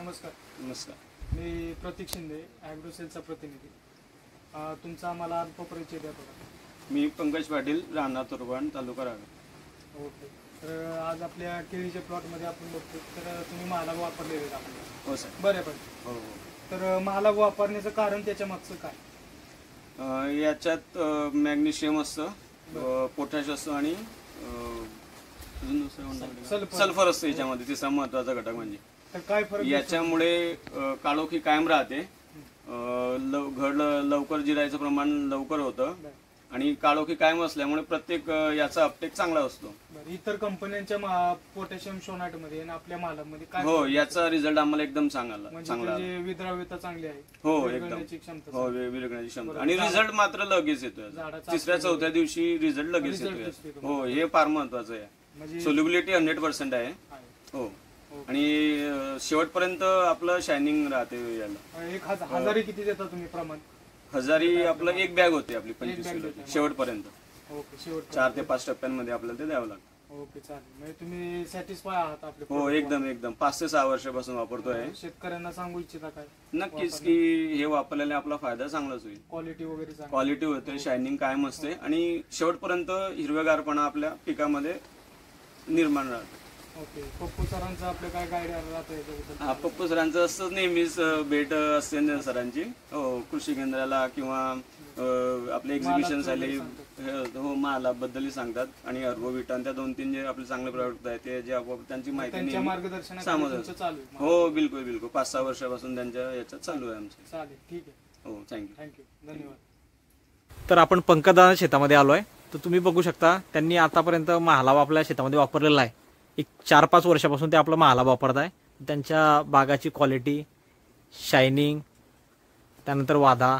नमस्कार. नमस्कार. मी प्रतीक शिंदे, ॲग्रोसेलचा प्रतिनिधी. तुमचा आम्हाला अल्प परिचय द्या बघा. मी पंकज पाटील, राहणार तोरबाड, तालुका रावेर. ओके. तर आज आपल्या केळीच्या प्लॉटमध्ये आपण बघतो तर तुम्ही महालाभ वापरलेले आहेत आपल्याला. हो सर. बऱ्यापैकी. हो हो. तर महालाभ वापरण्याचं कारण त्याच्या मागचं काय? याच्यात मॅग्नेशियम असतं, पोटॅश असतं आणि अजून दुसरं सल्फर असतं याच्यामध्ये. तिसरा महत्वाचा घटक म्हणजे तर काय फरक याच्यामुळे काळोखी कायम राहते. घड लवकर जिरायचं प्रमाण लवकर होतं आणि काळोखी कायम असल्यामुळे प्रत्येक याचा अपटेक चांगला असतो. इतर कंपन्यांच्या पोटॅशियम शोनाट मध्ये आणि आपल्या मालामध्ये काय? हो, याचा रिझल्ट आम्हाला एकदम चांगला. म्हणजे विद्राव्यता चांगली आहे. हो एकदम. हो, विरघळण्याची क्षमता आणि रिझल्ट मात्र लगेच येतो. तिसऱ्या चौथ्या दिवशी रिझल्ट लगेच येतो. हो, हे फार महत्वाचं आहे. सोल्युबिलिटी 100% आहे. हो, आणि शेवटपर्यंत आपलं शायनिंग राहते. याला एक हजारी किती देता तुम्ही प्रमाण? हजारी आपलं एक बॅग होते आपली 25 किलो शेवटपर्यंत. ओके. शेवट 4 ते 5 टप्प्यांमध्ये आपल्याला ते द्यावं लागतं. ओके, चालेल. म्हणजे तुम्ही सॅटिस्फाय आहात आपले? हो, एकदम एकदम. 5 ते 6 वर्षापासून वापरतोय. शेतकऱ्यांना सांगू इच्छिता काय? नक्कीच की हे वापरल्याने आपला फायदा चांगलाच होईल. क्वालिटी वगैरे क्वालिटी होते, शायनिंग कायम असते आणि शेवटपर्यंत हिरवेगारपणा आपल्या पिकामध्ये निर्माण राहतो. ओके. पप्पू सरांचं आपलं काय गाईड राहतं? हा, पप्पू सरांचं असतं नेहमीच भेट असते सरांची. हो, कृषी केंद्राला किंवा आपले एक्झिबिशन झाले. हो, मालाबद्दलही सांगतात आणि अर्बोविटान त्या 2-3 जे आपले चांगले प्रोडक्ट आहेत ते जे आपोआप त्यांची माहिती मार्गदर्शन. हो, बिलकुल बिलकुल. 5-6 वर्षापासून त्यांच्या याच्यात चालू आहे आमचं. चालेल, ठीक आहे. हो, थँक्यू. धन्यवाद. तर आपण पंकजदादा शेतामध्ये आलोय. तर तुम्ही बघू शकता त्यांनी आतापर्यंत महालाभ आपल्या शेतामध्ये वापरलेला आहे. एक 4-5 वर्षापासून ते आपला महालाभ वापरत आहे. त्यांच्या बागाची क्वालिटी, शायनिंग, त्यानंतर वादा